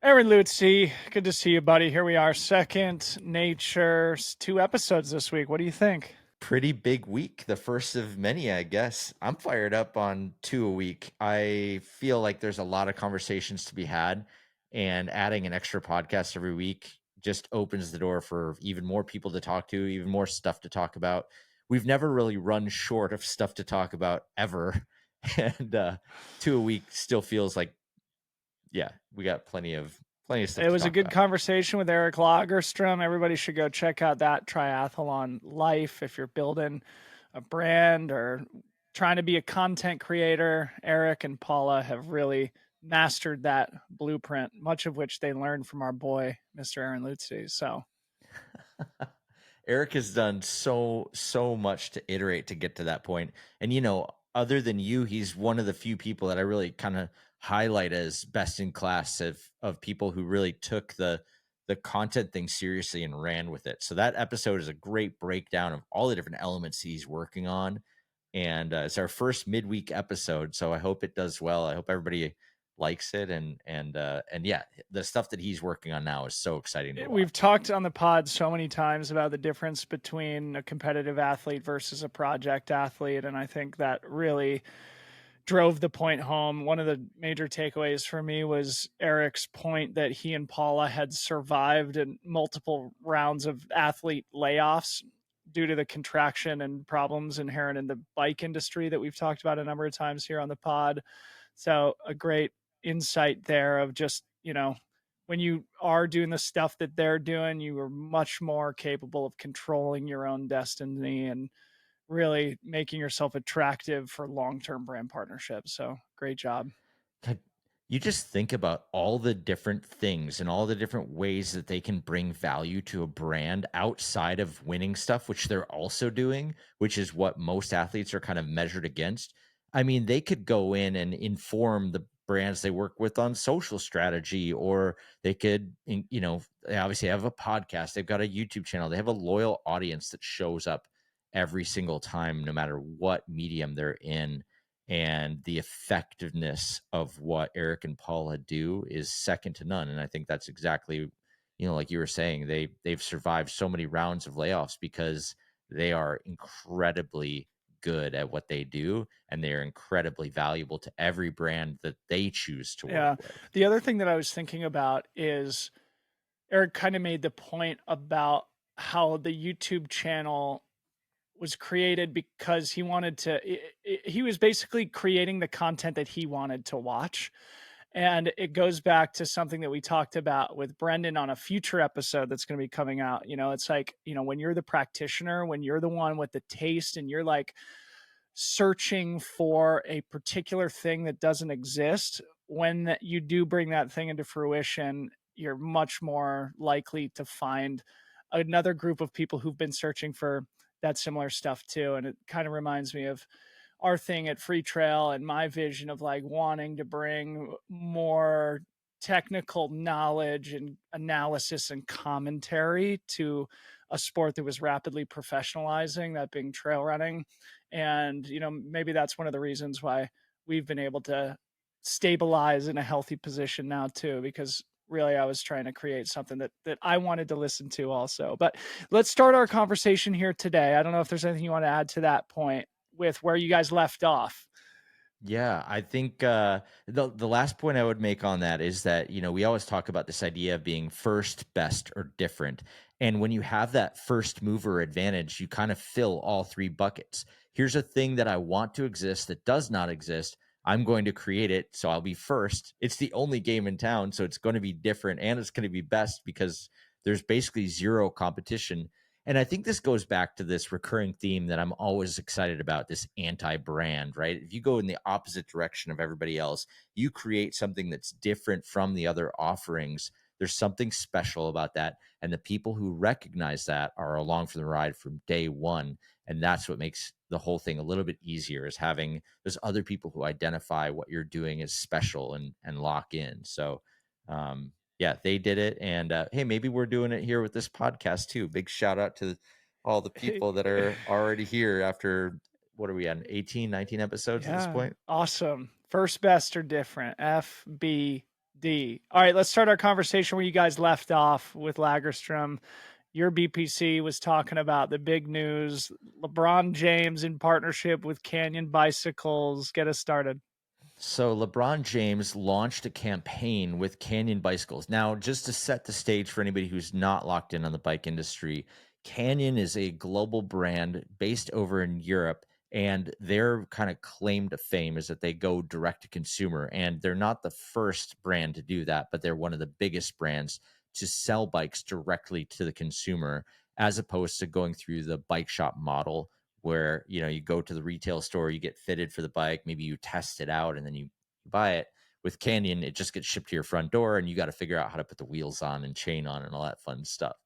Aaron Lutzi, good to see you, buddy. Here we are, Second Nature, 2 episodes this week. What do you think? Pretty big week, the first of many, I guess. I'm fired up on two a week. I feel like there's a lot of conversations to be had, and adding an extra podcast every week just opens the door for even more people to talk to, even more stuff to talk about. We've never really run short of stuff to talk about ever. And two a week still feels like, yeah, we got plenty of stuff It to was a talk good about. conversation with Eric Lagerstrom. Everybody should go check out that triathlon life if you're building a brand or trying to be a content creator. Eric and Paula have really mastered that blueprint, much of which they learned from our boy, Mr. Aaron Lutzi. So Eric has done so much to iterate to get to that point. And other than you, he's one of the few people that I really kind of highlight as best in class of people who really took the content thing seriously and ran with it. So that episode is a great breakdown of all the different elements he's working on. And it's our first midweek episode, so I hope it does well. I hope everybody likes it, and yeah, the stuff that he's working on now is so exciting to we've watch. talked on the pod so many times about the difference between a competitive athlete versus a project athlete. And I think that really drove the point home. One of the major takeaways for me was Eric's point that he and Paula had survived in multiple rounds of athlete layoffs due to the contraction and problems inherent in the bike industry that we've talked about a number of times here on the pod. So a great insight there of just, when you are doing the stuff that they're doing, you are much more capable of controlling your own destiny and really making yourself attractive for long-term brand partnerships. So great job. God, you just think about all the different things and all the different ways that they can bring value to a brand outside of winning stuff, which they're also doing, which is what most athletes are kind of measured against. I mean, they could go in and inform the brands they work with on social strategy, or they could, they obviously have a podcast, they've got a YouTube channel, they have a loyal audience that shows up every single time, no matter what medium they're in, and the effectiveness of what Eric and Paula do is second to none. And I think that's exactly, like you were saying, they've survived so many rounds of layoffs because they are incredibly good at what they do, and they're incredibly valuable to every brand that they choose to work Yeah. with. The other thing that I was thinking about is Eric kind of made the point about how the YouTube channel was created because he wanted to he was basically creating the content that he wanted to watch. And it goes back to something that we talked about with Brendan on a future episode that's going to be coming out. It's like, when you're the practitioner, when you're the one with the taste and you're like searching for a particular thing that doesn't exist, when you do bring that thing into fruition, you're much more likely to find another group of people who've been searching for that similar stuff too. And it kind of reminds me of our thing at Free Trail and my vision of like wanting to bring more technical knowledge and analysis and commentary to a sport that was rapidly professionalizing, that being trail running. And, maybe that's one of the reasons why we've been able to stabilize in a healthy position now too, because really I was trying to create something that I wanted to listen to also. But let's start our conversation here today. I don't know if there's anything you want to add to that point with where you guys left off. Yeah, I think the last point I would make on that is that we always talk about this idea of being first, best, or different. And when you have that first mover advantage, you kind of fill all three buckets. Here's a thing that I want to exist that does not exist. I'm going to create it, so I'll be first. It's the only game in town, so it's going to be different, and it's going to be best because there's basically zero competition. And I think this goes back to this recurring theme that I'm always excited about, this anti-brand, right? If you go in the opposite direction of everybody else, you create something that's different from the other offerings. There's something special about that. And the people who recognize that are along for the ride from day one. And that's what makes the whole thing a little bit easier, is having those other people who identify what you're doing as special and lock in. So, yeah, they did it. And hey, maybe we're doing it here with this podcast too. Big shout out to all the people that are already here after, what are we at, 18, 19 episodes at this Yeah, point? awesome. First, best, or different. FBD. D. All right, let's start our conversation where you guys left off with Lagerstrom. Your BPC was talking about the big news. LeBron James in partnership with Canyon Bicycles. Get us started. So LeBron James launched a campaign with Canyon Bicycles. Now, just to set the stage for anybody who's not locked in on the bike industry, Canyon is a global brand based over in Europe, and their kind of claim to fame is that they go direct to consumer. And they're not the first brand to do that, but they're one of the biggest brands to sell bikes directly to the consumer, as opposed to going through the bike shop model where you go to the retail store, you get fitted for the bike, maybe you test it out and then you buy it. With Canyon, it just gets shipped to your front door and you got to figure out how to put the wheels on and chain on and all that fun stuff.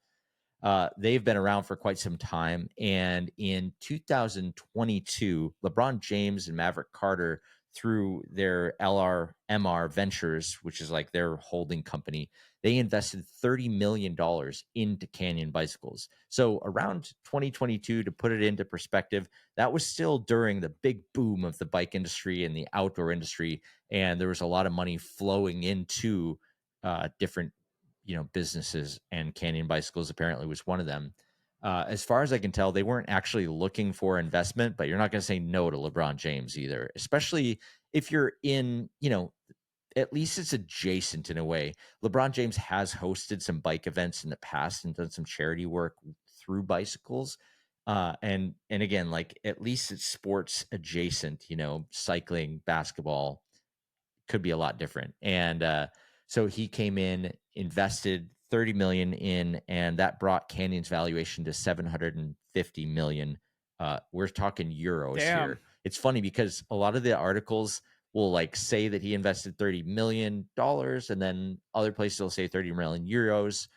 They've been around for quite some time. And in 2022, LeBron James and Maverick Carter, through their LRMR Ventures, which is like their holding company, they invested $30 million into Canyon Bicycles. So around 2022, to put it into perspective, that was still during the big boom of the bike industry and the outdoor industry. And there was a lot of money flowing into different businesses, and Canyon Bicycles apparently was one of them. As far as I can tell, they weren't actually looking for investment, but you're not going to say no to LeBron James either, especially if you're in, at least it's adjacent in a way. LeBron James has hosted some bike events in the past and done some charity work through bicycles. And again, like at least it's sports adjacent, cycling, basketball, could be a lot different. And so he came in, invested 30 million in, and that brought Canyon's valuation to 750 million. We're talking euros Damn. here. It's funny because a lot of the articles will like say that he invested $30 million, and then other places will say 30 million euros.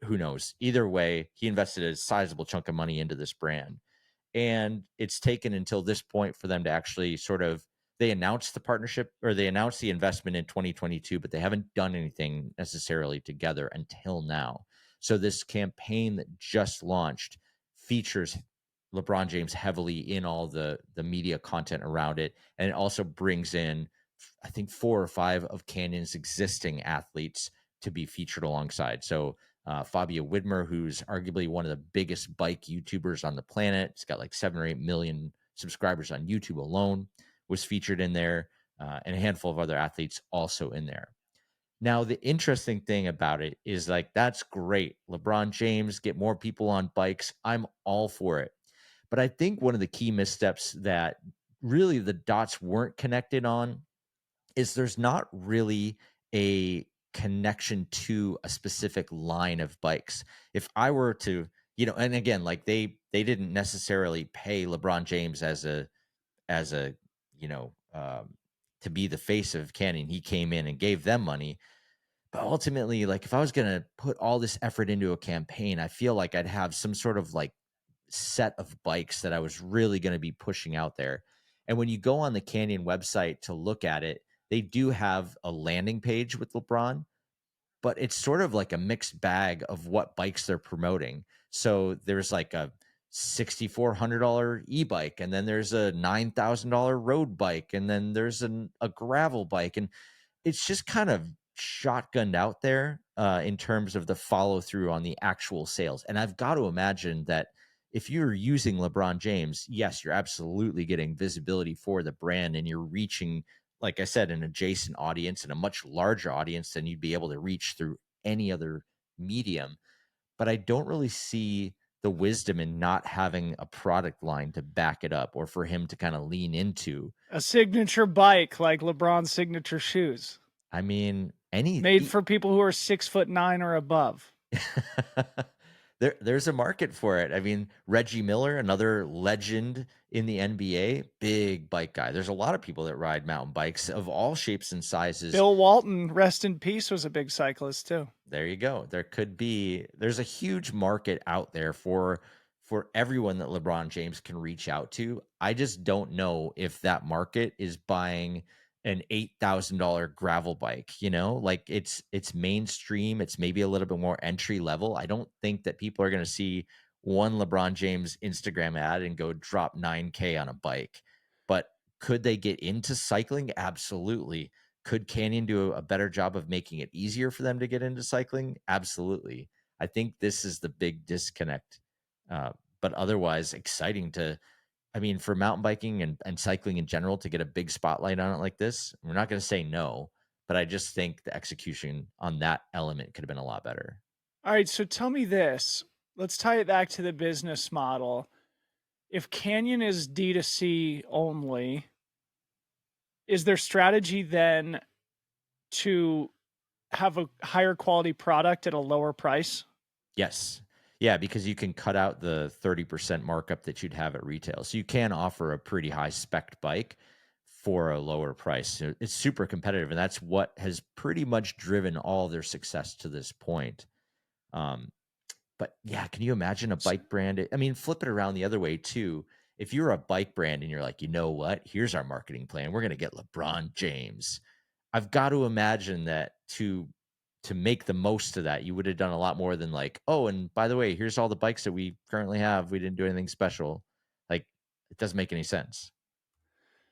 Who knows? Either way, he invested a sizable chunk of money into this brand. And it's taken until this point for them to actually sort of, they announced the partnership or they announced the investment in 2022, but they haven't done anything necessarily together until now. So this campaign that just launched features LeBron James heavily in all the media content around it, and it also brings in, I think, 4 or 5 of Canyon's existing athletes to be featured alongside. So Fabio Widmer, who's arguably one of the biggest bike YouTubers on the planet. It's got like 7 or 8 million subscribers on YouTube alone, was featured in there, and a handful of other athletes also in there. Now, the interesting thing about it is like, that's great. LeBron James, get more people on bikes. I'm all for it. But I think one of the key missteps that really the dots weren't connected on is there's not really a connection to a specific line of bikes. If I were to, and again, like they didn't necessarily pay LeBron James as a you know to be the face of Canyon. He came in and gave them money. But ultimately, like if I was gonna put all this effort into a campaign, I feel like I'd have some sort of like set of bikes that I was really going to be pushing out there. And when you go on the Canyon website to look at it, they do have a landing page with LeBron, but it's sort of like a mixed bag of what bikes they're promoting. So there's like a $6,400 e-bike, and then there's a $9,000 road bike, and then there's a gravel bike, and it's just kind of shotgunned out there in terms of the follow through on the actual sales. And I've got to imagine that if you're using LeBron James, yes, you're absolutely getting visibility for the brand, and you're reaching, like I said, an adjacent audience and a much larger audience than you'd be able to reach through any other medium. But I don't really see the wisdom in not having a product line to back it up or for him to kind of lean into. A signature bike like LeBron's signature shoes, I mean, made for people who are 6'9" or above. there's a market for it. I mean, Reggie Miller, another legend in the NBA, big bike guy. There's a lot of people that ride mountain bikes of all shapes and sizes. Bill Walton, rest in peace, was a big cyclist too. There you go. There's a huge market out there for everyone that LeBron James can reach out to. I just don't know if that market is buying an $8,000 gravel bike, like it's mainstream. It's maybe a little bit more entry level. I don't think that people are going to see one LeBron James Instagram ad and go drop 9K on a bike. But could they get into cycling? Absolutely. Could Canyon do a better job of making it easier for them to get into cycling? Absolutely. I think this is the big disconnect. Uh, but otherwise, exciting to, I mean, for mountain biking and cycling in general to get a big spotlight on it like this. We're not going to say no, but I just think the execution on that element could have been a lot better. All right, so tell me this. Let's tie it back to the business model. If Canyon is D2C only, is their strategy then to have a higher quality product at a lower price? Yes. Yeah, because you can cut out the 30% markup that you'd have at retail. So you can offer a pretty high spec bike for a lower price. So it's super competitive. And that's what has pretty much driven all their success to this point. Um, but yeah, can you imagine a S- bike brand? I mean, flip it around the other way too. If you're a bike brand and you're like, you know what? Here's our marketing plan. We're going to get LeBron James. I've got to imagine that to make the most of that, you would have done a lot more than like, oh, and by the way, here's all the bikes that we currently have. We didn't do anything special. Like, it doesn't make any sense.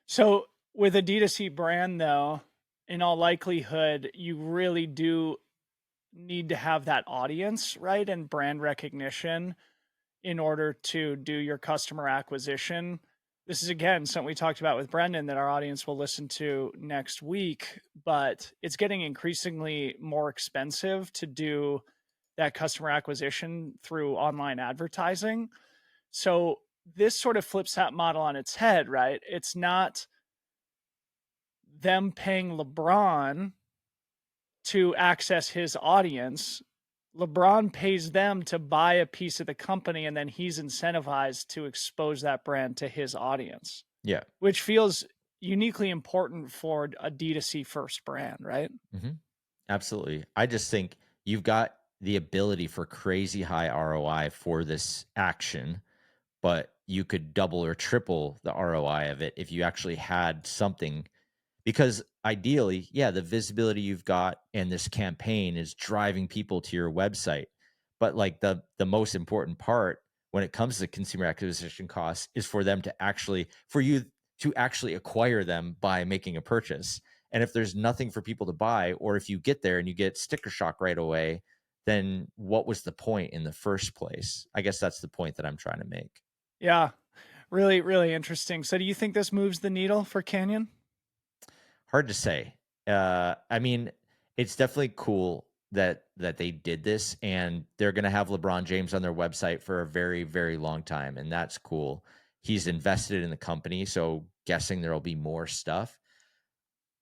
So with a D2C brand though, in all likelihood, you really do need to have that audience, right? And brand recognition in order to do your customer acquisition. This is again something we talked about with Brendan that our audience will listen to next week, but it's getting increasingly more expensive to do that customer acquisition through online advertising. So this sort of flips that model on its head, right? It's not them paying LeBron to access his audience. LeBron pays them to buy a piece of the company and then he's incentivized to expose that brand to his audience, Yeah. which feels uniquely important for a D2C first brand, right? Hmm. Absolutely. I just think you've got the ability for crazy high ROI for this action, but you could double or triple the ROI of it if you actually had something. Because ideally, yeah, the visibility you've got and this campaign is driving people to your website. But like the most important part when it comes to consumer acquisition costs is for them to actually for you to actually acquire them by making a purchase. And if there's nothing for people to buy, or if you get there and you get sticker shock right away, then what was the point in the first place? I guess that's the point that I'm trying to make. Yeah, really, really interesting. So, do you think this moves the needle for Canyon? Hard to say. I mean, it's definitely cool that they did this, and they're going to have LeBron James on their website for a very, very long time, and that's cool. He's invested in the company, so guessing there'll be more stuff.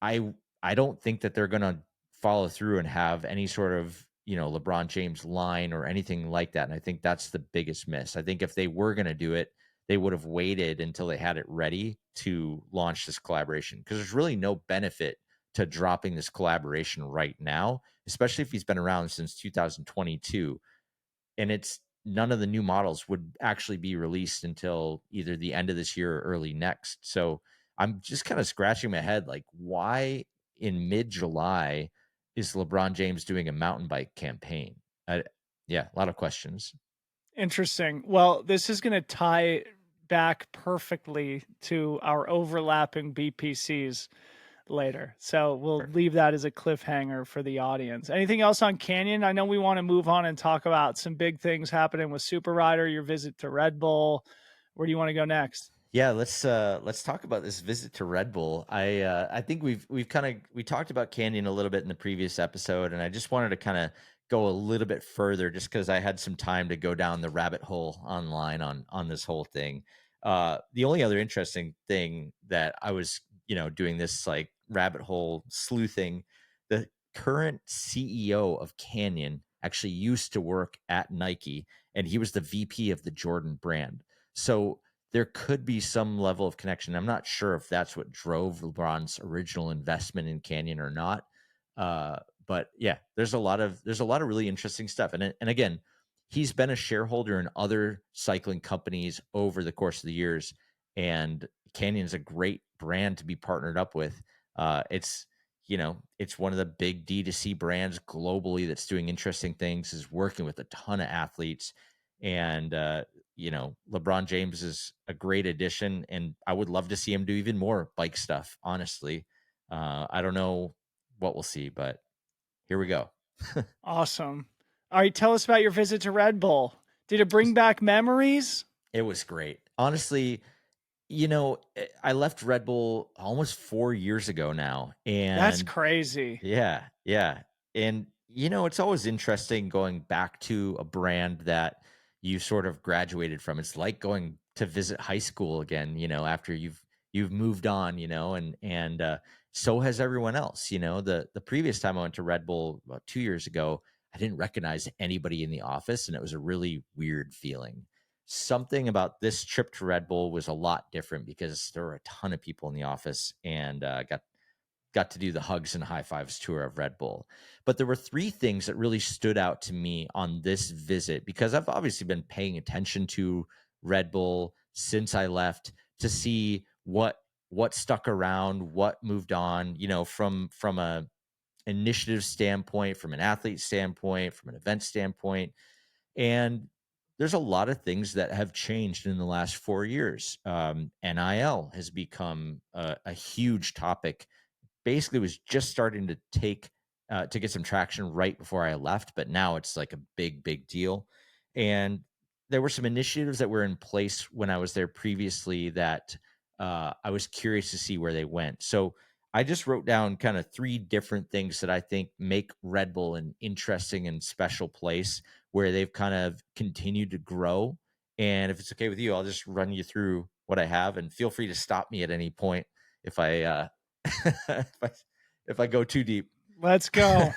I I don't think that they're gonna follow through and have any sort of, LeBron James line or anything like that, and I think that's the biggest miss. I think if they were gonna do it, they would have waited until they had it ready to launch this collaboration because there's really no benefit to dropping this collaboration right now, especially if he's been around since 2022 and it's none of the new models would actually be released until either the end of this year or early next. So I'm just kind of scratching my head like why in mid July is LeBron James doing a mountain bike campaign? I, yeah, a lot of questions. Interesting. Well, this is going to tie back perfectly to our overlapping BPCs later. So we'll Sure. leave that as a cliffhanger for the audience. Anything else on Canyon? I know we want to move on and talk about some big things happening with Super Rider, your visit to Red Bull. Where do you want to go next? Yeah, let's talk about this visit to Red Bull. I think we've kind of we talked about Canyon a little bit in the previous episode, and I just wanted to kind of go a little bit further just because I had some time to go down the rabbit hole online on this whole thing. The only other interesting thing that I was, doing this like rabbit hole sleuthing, the current CEO of Canyon actually used to work at Nike, and he was the VP of the Jordan brand. So there could be some level of connection. I'm not sure if that's what drove LeBron's original investment in Canyon or not. But yeah, there's a lot of really interesting stuff. And again, he's been a shareholder in other cycling companies over the course of the years, and Canyon's a great brand to be partnered up with. It's one of the big D2C brands globally that's doing interesting things, is working with a ton of athletes, and LeBron James is a great addition, and I would love to see him do even more bike stuff. Honestly, I don't know what we'll see, but here we go. Awesome. All right, tell us about your visit to Red Bull. Did it bring back memories? It was great. Honestly, I left Red Bull almost 4 years ago now, That's and crazy. yeah, yeah. And it's always interesting going back to a brand that you sort of graduated from. It's like going to visit high school again, after you've moved on, and so has everyone else. The previous time I went to Red Bull about 2 years ago, I didn't recognize anybody in the office, and it was a really weird feeling. Something about this trip to Red Bull was a lot different because there were a ton of people in the office, and got to do the hugs and high fives tour of Red Bull. But there were three things that really stood out to me on this visit because I've obviously been paying attention to Red Bull since I left to see what stuck around, what moved on, from a initiative standpoint, from an athlete standpoint, from an event standpoint. And there's a lot of things that have changed in the last 4 years. NIL has become a huge topic, basically was just starting to get some traction right before I left, but now it's like a big deal. And there were some initiatives that were in place when I was there previously that I was curious to see where they went. So I just wrote down kind of three different things that I think make Red Bull an interesting and special place where they've kind of continued to grow. And if it's okay with you, I'll just run you through what I have, and feel free to stop me at any point if if I go too deep. Let's go.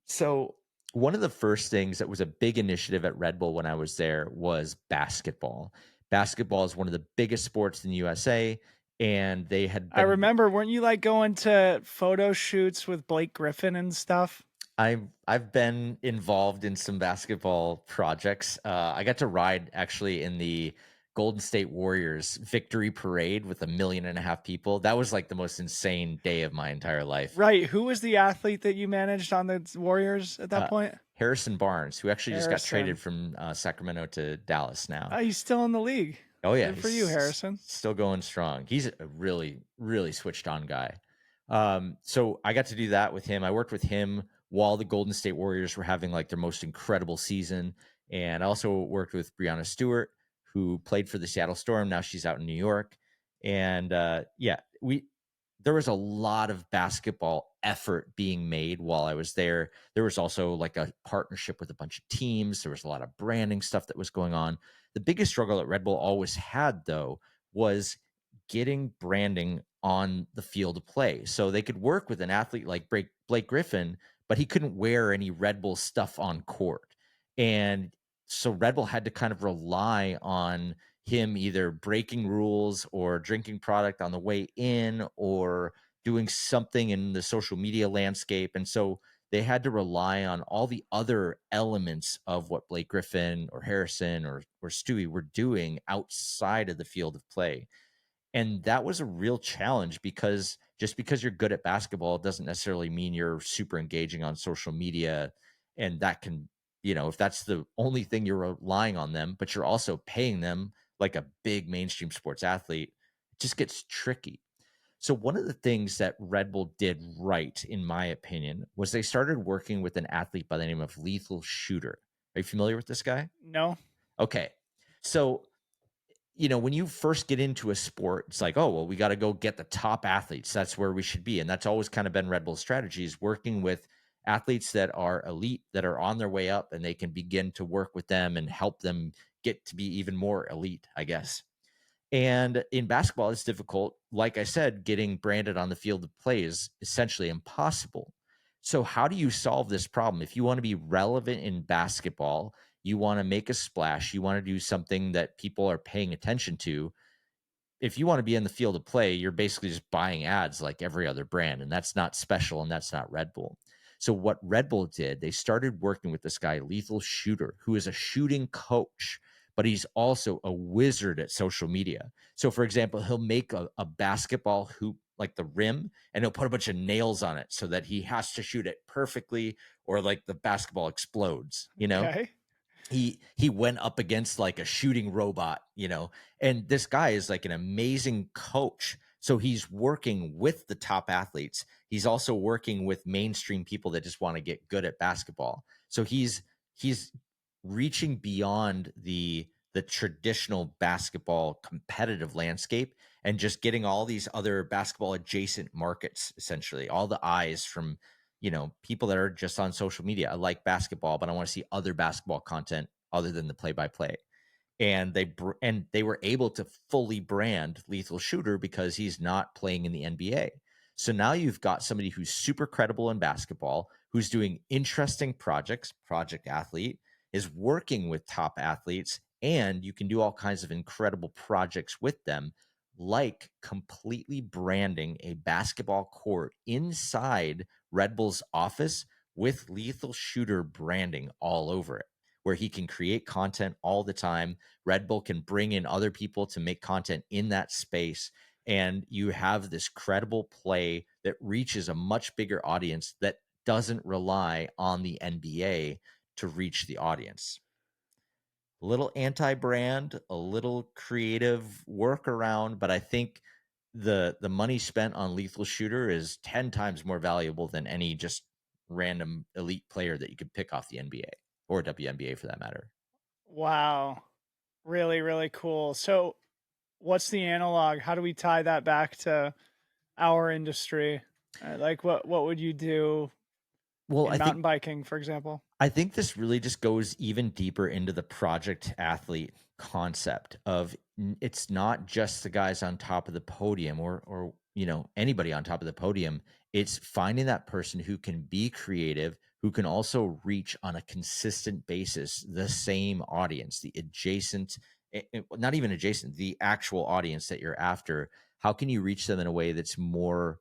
So one of the first things that was a big initiative at Red Bull when I was there was basketball. Basketball is one of the biggest sports in the USA, and they had I been remember, weren't you like going to photo shoots with Blake Griffin and stuff? I've been involved in some basketball projects. I got to ride actually in the Golden State Warriors victory parade with 1.5 million people. That was like the most insane day of my entire life. Right. Who was the athlete that you managed on the Warriors at that Uh, point? Harrison Barnes, who actually just got traded Harrison. from Sacramento to Dallas now. Oh, he's still in the league. Oh yeah, Good he's for you, Harrison. still going strong. He's a really switched on guy. So I got to do that with him. I worked with him while the Golden State Warriors were having like their most incredible season, and I also worked with Breanna Stewart, who played for the Seattle Storm. Now she's out in New York, and yeah, we there was a lot of basketball effort being made while I was there. There was also like a partnership with a bunch of teams. There was a lot of branding stuff that was going on. The biggest struggle that Red Bull always had, though, was getting branding on the field of play. So they could work with an athlete like Blake Griffin, but he couldn't wear any Red Bull stuff on court. And so Red Bull had to kind of rely on him either breaking rules or drinking product on the way in or doing something in the social media landscape. And so they had to rely on all the other elements of what Blake Griffin or Harrison or Stewie were doing outside of the field of play. And that was a real challenge because just because you're good at basketball doesn't necessarily mean you're super engaging on social media. And that can, if that's the only thing you're relying on them, but you're also paying them like a big mainstream sports athlete, it just gets tricky. So, one of the things that Red Bull did right, in my opinion, was they started working with an athlete by the name of Lethal Shooter. Are you familiar with this guy? No. Okay. So, when you first get into a sport, it's like, oh, well, we got to go get the top athletes. That's where we should be. And that's always kind of been Red Bull's strategy, is working with athletes that are elite, that are on their way up, and they can begin to work with them and help them get to be even more elite, I guess. And in basketball, it's difficult. Like I said, getting branded on the field of play is essentially impossible. So, how do you solve this problem? If you want to be relevant in basketball, you want to make a splash, you want to do something that people are paying attention to. If you want to be in the field of play, you're basically just buying ads like every other brand, and that's not special and that's not Red Bull. So, what Red Bull did, they started working with this guy, Lethal Shooter, who is a shooting coach, but he's also a wizard at social media. So, for example, he'll make a basketball hoop like the rim, and he'll put a bunch of nails on it so that he has to shoot it perfectly, or like the basketball explodes. Okay. He went up against like a shooting robot. And this guy is like an amazing coach. So he's working with the top athletes. he's also working with mainstream people that just want to get good at basketball. So he's reaching beyond the traditional basketball competitive landscape and just getting all these other basketball adjacent markets, essentially all the eyes from, people that are just on social media. I like basketball, but I want to see other basketball content other than the play by play. And they were able to fully brand Lethal Shooter because he's not playing in the NBA. So now you've got somebody who's super credible in basketball, who's doing interesting projects, project athlete, is working with top athletes, and you can do all kinds of incredible projects with them, like completely branding a basketball court inside Red Bull's office with Lethal Shooter branding all over it, where he can create content all the time. Red Bull can bring in other people to make content in that space. And you have this credible play that reaches a much bigger audience that doesn't rely on the NBA to reach the audience. A little anti-brand, a little creative workaround, but I think the money spent on Lethal Shooter is 10 times more valuable than any just random elite player that you could pick off the NBA or WNBA for that matter. Wow. Really, really cool. So, what's the analog? How do we tie that back to our industry? Like, what would you do Well, in mountain biking, for example? I think this really just goes even deeper into the project athlete concept of it's not just the guys on top of the podium or anybody on top of the podium. It's finding that person who can be creative, who can also reach on a consistent basis the same audience, the adjacent, not even adjacent, the actual audience that you're after. How can you reach them in a way that's more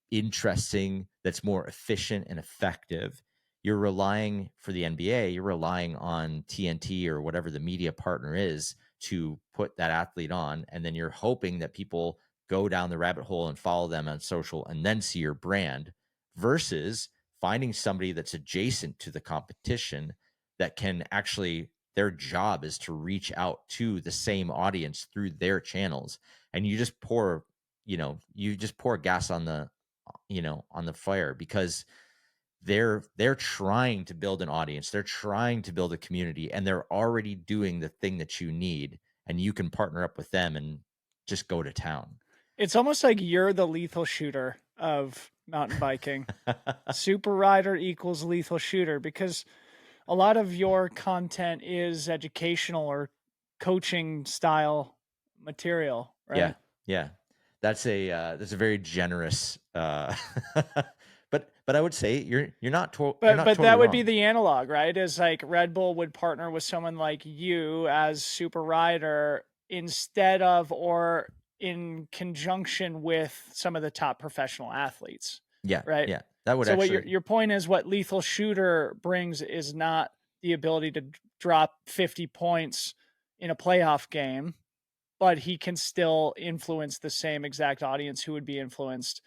interesting, that's more efficient and effective? You're relying for the NBA, you're relying on TNT or whatever the media partner is to put that athlete on. And then you're hoping that people go down the rabbit hole and follow them on social and then see your brand versus finding somebody that's adjacent to the competition that can actually, their job is to reach out to the same audience through their channels. And you just pour gas on the fire because they're trying to build an audience, they're trying to build a community, and they're already doing the thing that you need, and you can partner up with them and just go to town. It's almost like you're the Lethal Shooter of mountain biking. Super rider equals Lethal Shooter, because a lot of your content is educational or coaching style material, Yeah, right? yeah. That's a very generous but I would say you're But not that totally would be wrong. the analog, right? Is like Red Bull would partner with someone like you as super rider instead of or in conjunction with some of the top professional athletes, Yeah, right? yeah. That would So what actually your point is, what Lethal Shooter brings is not the ability to drop 50 points in a playoff game, but he can still influence the same exact audience who would be influenced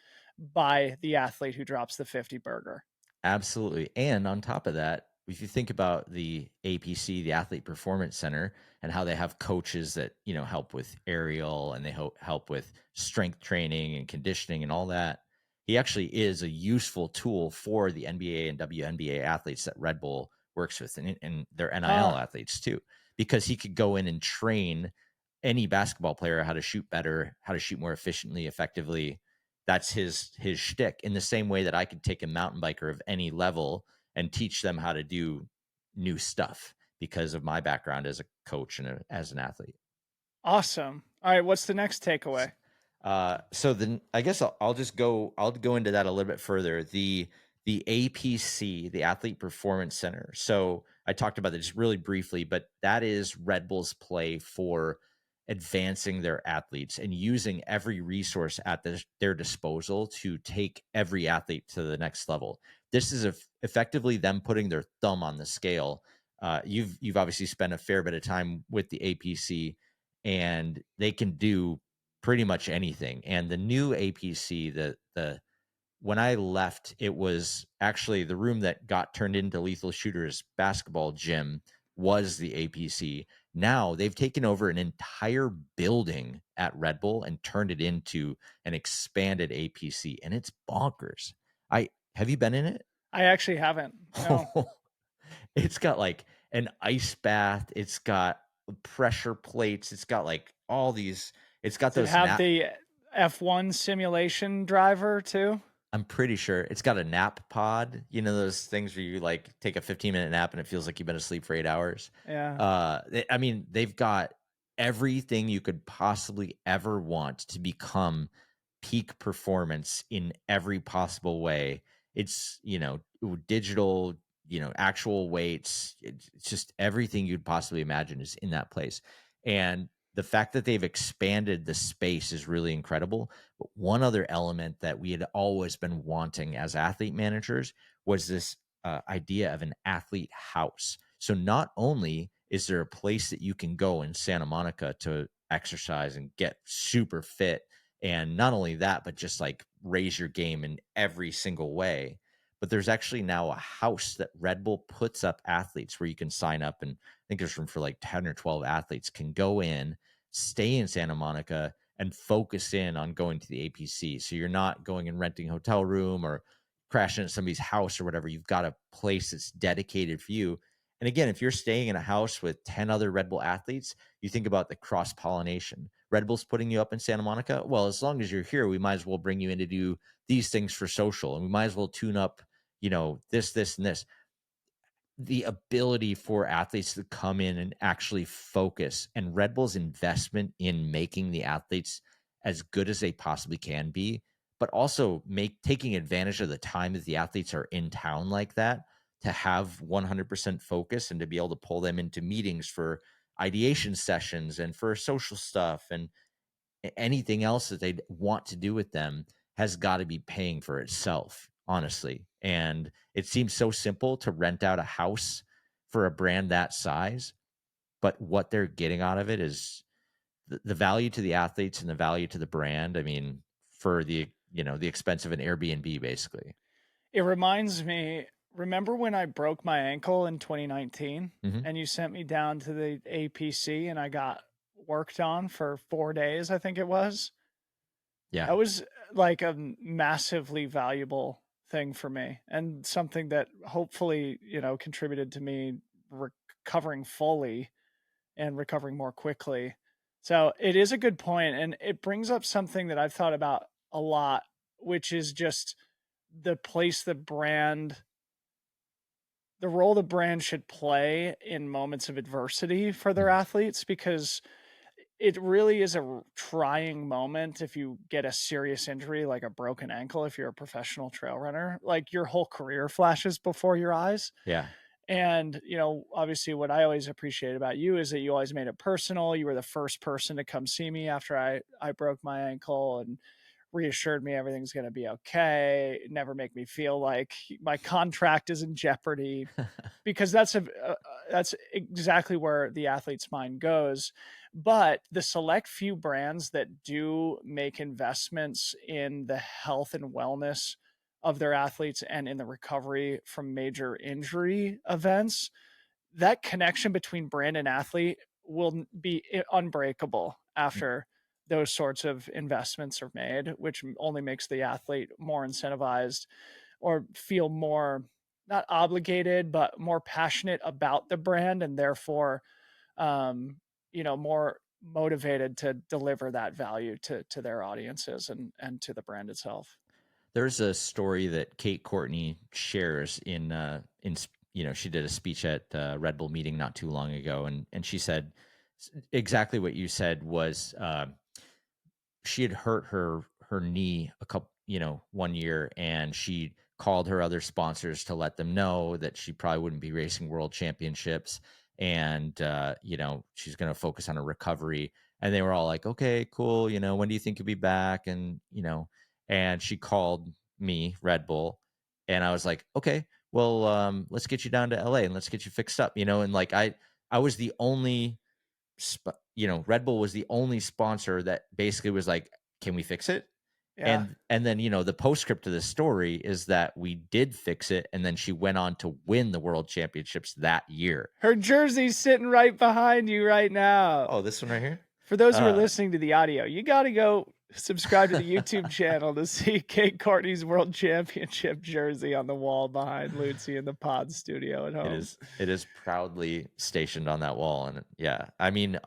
by the athlete who drops the 50 burger. absolutely. And on top of that, if you think about the APC, the Athlete Performance Center, and how they have coaches that, help with aerial and they help with strength training and conditioning and all that, he actually is a useful tool for the NBA and WNBA athletes that Red Bull works with and their NIL Huh. athletes too, because he could go in and train any basketball player how to shoot better, how to shoot more efficiently, effectively. That's his shtick. In the same way that I could take a mountain biker of any level and teach them how to do new stuff because of my background as a coach and as an athlete. Awesome. All right, what's the next takeaway? So then I guess I'll go into that a little bit further. The APC, the Athlete Performance Center. So I talked about it just really briefly, but that is Red Bull's play for advancing their athletes and using every resource at their disposal to take every athlete to the next level. This is effectively them putting their thumb on the scale. You've obviously spent a fair bit of time with the APC, and they can do pretty much anything. And the new APC, the when I left, it was actually the room that got turned into Lethal Shooter's basketball gym was the APC. Now they've taken over an entire building at Red Bull and turned it into an expanded APC, and it's bonkers. I have you been in it? I actually haven't. No. It's got, like, an ice bath, it's got pressure plates, it's got, like, all these it's got Does it those have nap the F1 simulation driver too? I'm pretty sure it's got a nap pod, you know, those things where you, like, take a 15-minute nap and it feels like you've been asleep for 8 hours? Yeah. I mean, they've got everything you could possibly ever want to become peak performance in every possible way. It's, digital, actual weights. It's just everything you'd possibly imagine is in that place. And the fact that they've expanded the space is really incredible. But one other element that we had always been wanting as athlete managers was this idea of an athlete house. So not only is there a place that you can go in Santa Monica to exercise and get super fit, and not only that, but just like raise your game in every single way. But there's actually now a house that Red Bull puts up athletes where you can sign up, and I think there's room for like 10 or 12 athletes can go in, stay in Santa Monica, and focus in on going to the APC. So you're not going and renting a hotel room or crashing at somebody's house or whatever. You've got a place that's dedicated for you. And again, if you're staying in a house with 10 other Red Bull athletes, you think about the cross pollination. Red Bull's putting you up in Santa Monica. Well, as long as you're here, we might as well bring you in to do these things for social, and we might as well tune up, this, and this. The ability for athletes to come in and actually focus, and Red Bull's investment in making the athletes as good as they possibly can be, but also taking advantage of the time that the athletes are in town like that, to have 100% focus and to be able to pull them into meetings for ideation sessions and for social stuff and anything else that they want to do with them has got to be paying for itself, honestly. And it seems so simple to rent out a house for a brand that size, but what they're getting out of it is the value to the athletes and the value to the brand. I mean, for the expense of an Airbnb, basically. It reminds me, remember when I broke my ankle in 2019 Hmm. and you sent me down to the APC and I got worked on for 4 days, I think it was? Yeah. That was like a massively valuable thing for me and something that hopefully, contributed to me recovering fully and recovering more quickly. So it is a good point, and it brings up something that I've thought about a lot, which is just the place the role the brand should play in moments of adversity for their Mhm. athletes, because it really is a trying moment if you get a serious injury like a broken ankle. If you're a professional trail runner, like, your whole career flashes before your eyes. Yeah. And, obviously what I always appreciate about you is that you always made it personal. You were the first person to come see me after I broke my ankle and reassured me everything's going to be okay. Never make me feel like my contract is in jeopardy, because that's exactly where the athlete's mind goes. But the select few brands that do make investments in the health and wellness of their athletes and in the recovery from major injury events, that connection between brand and athlete will be unbreakable after those sorts of investments are made, which only makes the athlete more incentivized or feel more, not obligated, but more passionate about the brand, and therefore, more motivated to deliver that value to their audiences and to the brand itself. There's a story that Kate Courtney shares she did a speech at Red Bull meeting not too long ago, and she said exactly what you said was she had hurt her knee a couple, 1 year, and she called her other sponsors to let them know that she probably wouldn't be racing world championships, and she's going to focus on her recovery. And they were all like, okay, cool, when do you think you'll be back? And and she called me, Red Bull, and I was like, okay, well, let's get you down to LA and let's get you fixed up, and like I was the only Red Bull was the only sponsor that basically was like, "Can we fix it?" Yeah. And then, the postscript to this story is that we did fix it, and then she went on to win the world championships that year. Her jersey's sitting right behind you right now. Oh, this one right here? For those who are Uh, listening to the audio, you got to go Subscribe to the YouTube channel to see Kate Courtney's world championship jersey on the wall behind Lucy in the pod studio at home. It is proudly stationed on that wall, and yeah, I mean,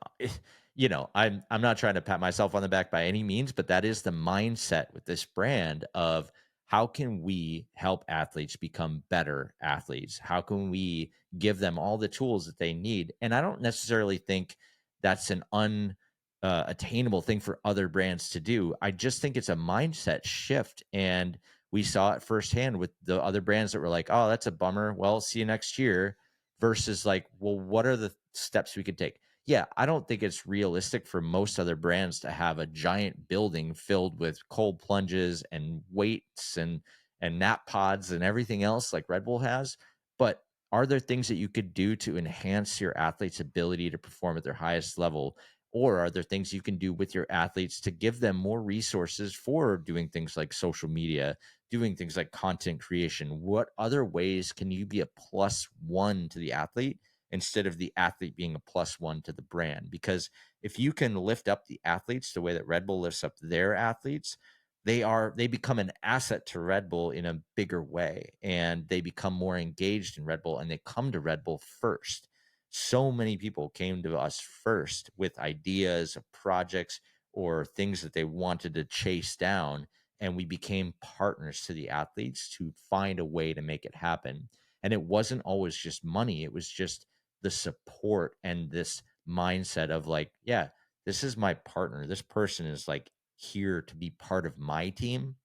you know, I'm not trying to pat myself on the back by any means, but that is the mindset with this brand of how can we help athletes become better athletes? How can we give them all the tools that they need? And I don't necessarily think that's an attainable thing for other brands to do. I just think it's a mindset shift, and we saw it firsthand with the other brands that were like, "Oh, that's a bummer. Well, see you next year." Versus like, "Well, what are the steps we could take?" Yeah, I don't think it's realistic for most other brands to have a giant building filled with cold plunges and weights and nap pods and everything else like Red Bull has. But are there things that you could do to enhance your athletes' ability to perform at their highest level? Or are there things you can do with your athletes to give them more resources for doing things like social media, doing things like content creation? What other ways can you be a plus one to the athlete instead of the athlete being a plus one to the brand? Because if you can lift up the athletes the way that Red Bull lifts up their athletes, they become an asset to Red Bull in a bigger way, and they become more engaged in Red Bull, and they come to Red Bull first. So many people came to us first with ideas of projects or things that they wanted to chase down, and we became partners to the athletes to find a way to make it happen. And it wasn't always just money, it was just the support and this mindset of like, yeah, this is my partner, this person is like here to be part of my team,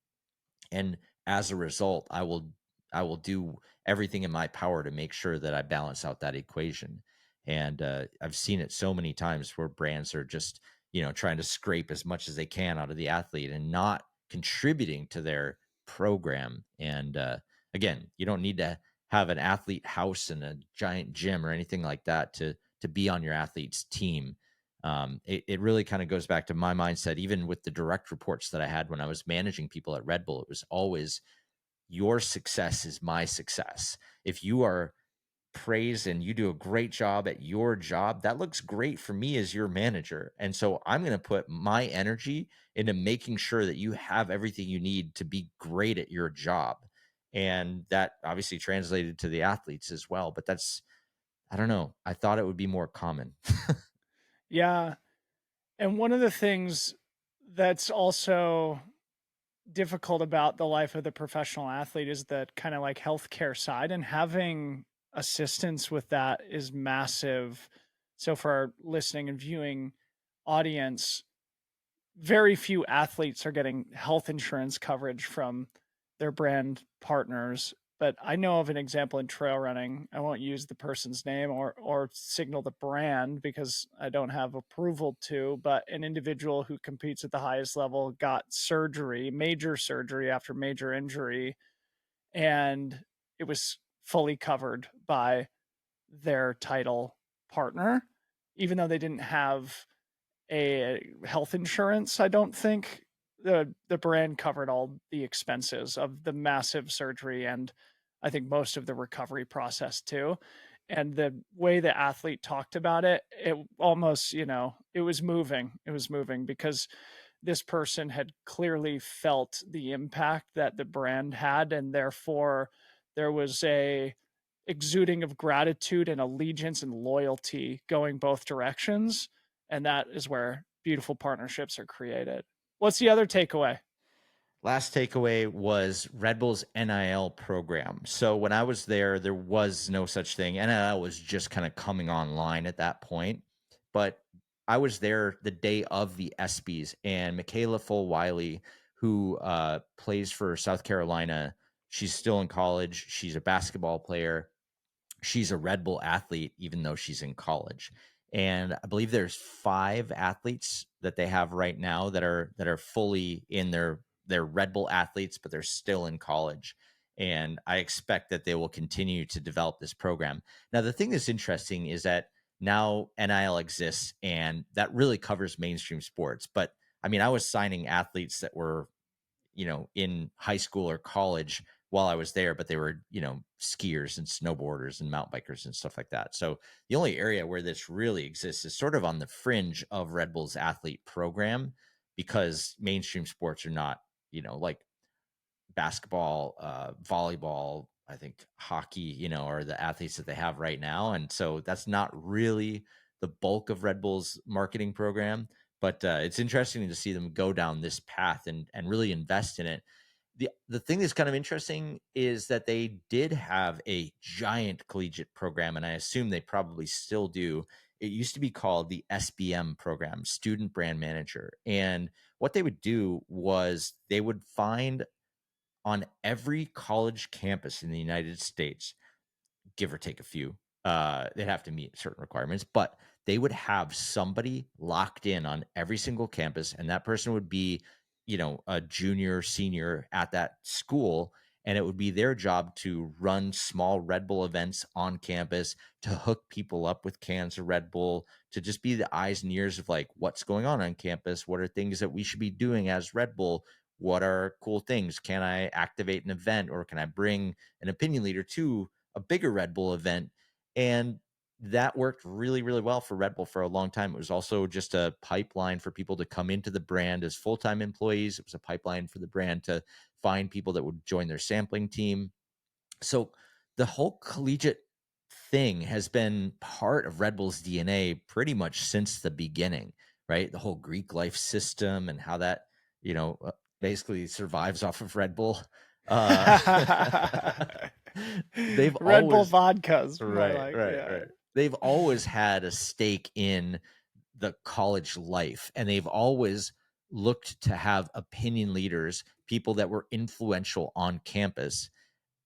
and as a result, I will do everything in my power to make sure that I balance out that equation. And I've seen it so many times where brands are just, trying to scrape as much as they can out of the athlete and not contributing to their program. And again, you don't need to have an athlete house and a giant gym or anything like that to be on your athlete's team. It really kind of goes back to my mindset, even with the direct reports that I had when I was managing people at Red Bull. It was always your success is my success. If you are praised and you do a great job at your job, that looks great for me as your manager. And so I'm going to put my energy into making sure that you have everything you need to be great at your job. And that obviously translated to the athletes as well. But I don't know. I thought it would be more common. Yeah. And one of the things that's also difficult about the life of the professional athlete is that kind of like healthcare side, and having assistance with that is massive. So for our listening and viewing audience, very few athletes are getting health insurance coverage from their brand partners. But I know of an example in trail running. I won't use the person's name or signal the brand because I don't have approval to, but an individual who competes at the highest level got surgery, major surgery after major injury, and it was fully covered by their title partner, even though they didn't have a health insurance. I don't think the brand covered all the expenses of the massive surgery, and I think most of the recovery process too. And the way the athlete talked about it, it almost, it was moving. It was moving because this person had clearly felt the impact that the brand had, and therefore there was a exuding of gratitude and allegiance and loyalty going both directions, and that is where beautiful partnerships are created. What's the other takeaway? Last takeaway was Red Bull's NIL program. So when I was there was no such thing. NIL was just kind of coming online at that point. But I was there the day of the ESPYs, and Michaela Full-Wiley, who plays for South Carolina, she's still in college. She's a basketball player. She's a Red Bull athlete, even though she's in college. And I believe there's 5 athletes that they have right now that are fully in their Red Bull athletes, but they're still in college. And I expect that they will continue to develop this program. Now, the thing that's interesting is that now NIL exists, and that really covers mainstream sports. But I mean, I was signing athletes that were in high school or college while I was there, but they were, skiers and snowboarders and mountain bikers and stuff like that. So the only area where this really exists is sort of on the fringe of Red Bull's athlete program. because mainstream sports are not, like basketball, volleyball, I think hockey, are the athletes that they have right now. And so that's not really the bulk of Red Bull's marketing program. But it's interesting to see them go down this path and really invest in it. The thing that's kind of interesting is that they did have a giant collegiate program, and I assume they probably still do. It used to be called the SBM program, Student Brand Manager. And what they would do was they would find on every college campus in the United States, give or take a few. They'd have to meet certain requirements, but they would have somebody locked in on every single campus, and that person would be, a junior, senior at that school, and it would be their job to run small Red Bull events on campus, to hook people up with cans of Red Bull, to just be the eyes and ears of like what's going on campus, what are things that we should be doing as Red Bull, what are cool things, can I activate an event, or can I bring an opinion leader to a bigger Red Bull event. And that worked really, really well for Red Bull for a long time. It was also just a pipeline for people to come into the brand as full-time employees. It was a pipeline for the brand to find people that would join their sampling team. So the whole collegiate thing has been part of Red Bull's DNA pretty much since the beginning, right? The whole Greek life system and how that, you know, uh, basically survives off of Red Bull. Uh, they've Red Bull always vodkas, more Right, like, right, yeah. right. They've always had a stake in the college life, and they've always looked to have opinion leaders, people that were influential on campus.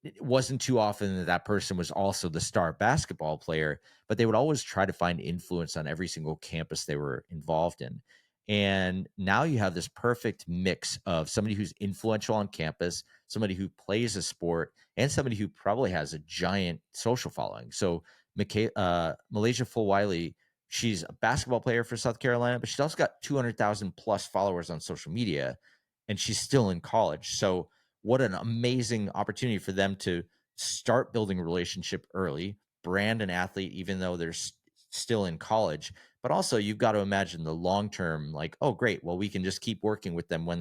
It wasn't too often that that person was also the star basketball player, but they would always try to find influence on every single campus they were involved in. And now you have this perfect mix of somebody who's influential on campus, somebody who plays a sport, and somebody who probably has a giant social following. So, Malaysia Fulwiley, she's a basketball player for South Carolina, but she's also got 200,000 plus followers on social media, and she's still in college. So, what an amazing opportunity for them to start building a relationship early, brand an athlete, even though they're still in college. But also, you've got to imagine the long term, like, oh, great. Well, we can just keep working with them when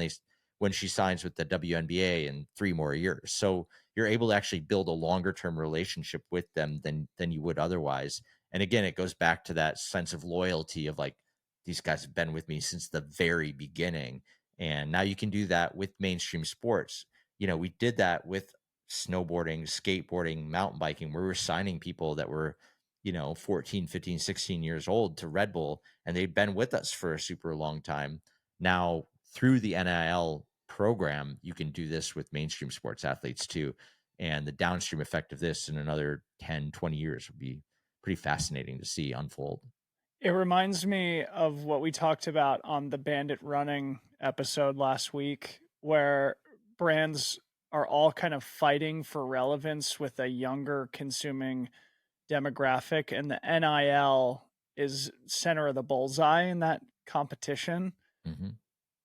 she signs with the WNBA in 3 more years. So you're able to actually build a longer term relationship with them than you would otherwise. And again, it goes back to that sense of loyalty of like, these guys have been with me since the very beginning. And now you can do that with mainstream sports. We did that with snowboarding, skateboarding, mountain biking, where we were signing people that were, 14, 15, 16 years old to Red Bull, and they'd been with us for a super long time. Now, through the NIL program, you can do this with mainstream sports athletes too. And the downstream effect of this in another 10, 20 years would be pretty fascinating to see unfold. It reminds me of what we talked about on the Bandit Running episode last week, where brands are all kind of fighting for relevance with a younger consuming demographic, and the NIL is center of the bullseye in that competition. Hmm.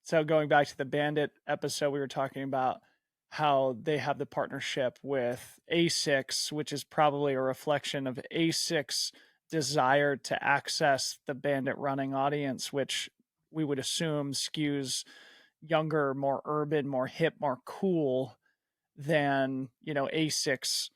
So going back to the Bandit episode, we were talking about how they have the partnership with ASICS, which is probably a reflection of ASICS' desire to access the Bandit running audience, which we would assume skews younger, more urban, more hip, more cool than, ASICS'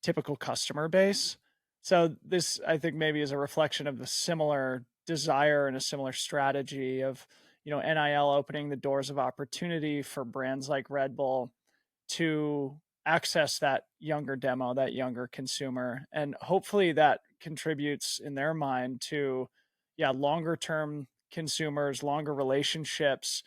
typical customer base. So this, I think, maybe is a reflection of the similar desire and a similar strategy of, NIL opening the doors of opportunity for brands like Red Bull to access that younger demo, that younger consumer. And hopefully that contributes in their mind to, yeah, longer term consumers, longer relationships,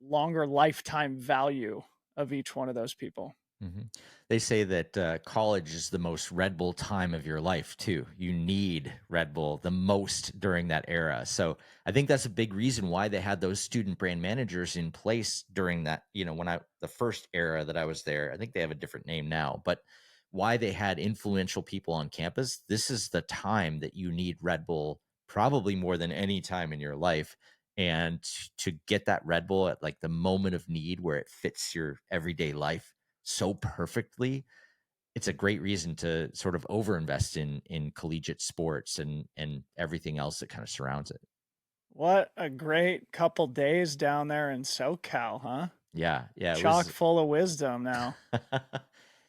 longer lifetime value of each one of those people. Hmm. They say that college is the most Red Bull time of your life too. You need Red Bull the most during that era. So I think that's a big reason why they had those student brand managers in place during that. The first era that I was there, I think they have a different name now, but why they had influential people on campus. This is the time that you need Red Bull probably more than any time in your life. And to get that Red Bull at like the moment of need where it fits your everyday life so perfectly, it's a great reason to sort of overinvest in collegiate sports and everything else that kind of surrounds it. What a great couple days down there in SoCal, huh? Yeah, yeah, it Chock was full of wisdom now.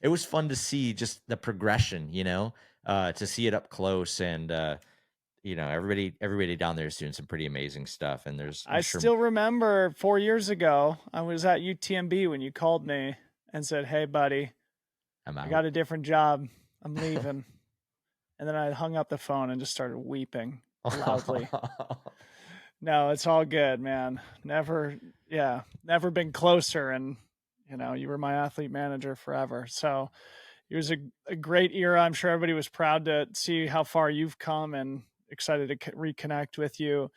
it was fun to see just the progression, to see it up close and everybody down there is doing some pretty amazing stuff and I'm I sure still remember 4 years ago, I was at UTMB when you called me and said, "Hey, buddy, I'm I out. got a different job. I'm leaving." And then I hung up the phone and just started weeping loudly. No, it's all good, man. Never been closer. And, you were my athlete manager forever. So it was a great era. I'm sure everybody was proud to see how far you've come and excited to reconnect with you.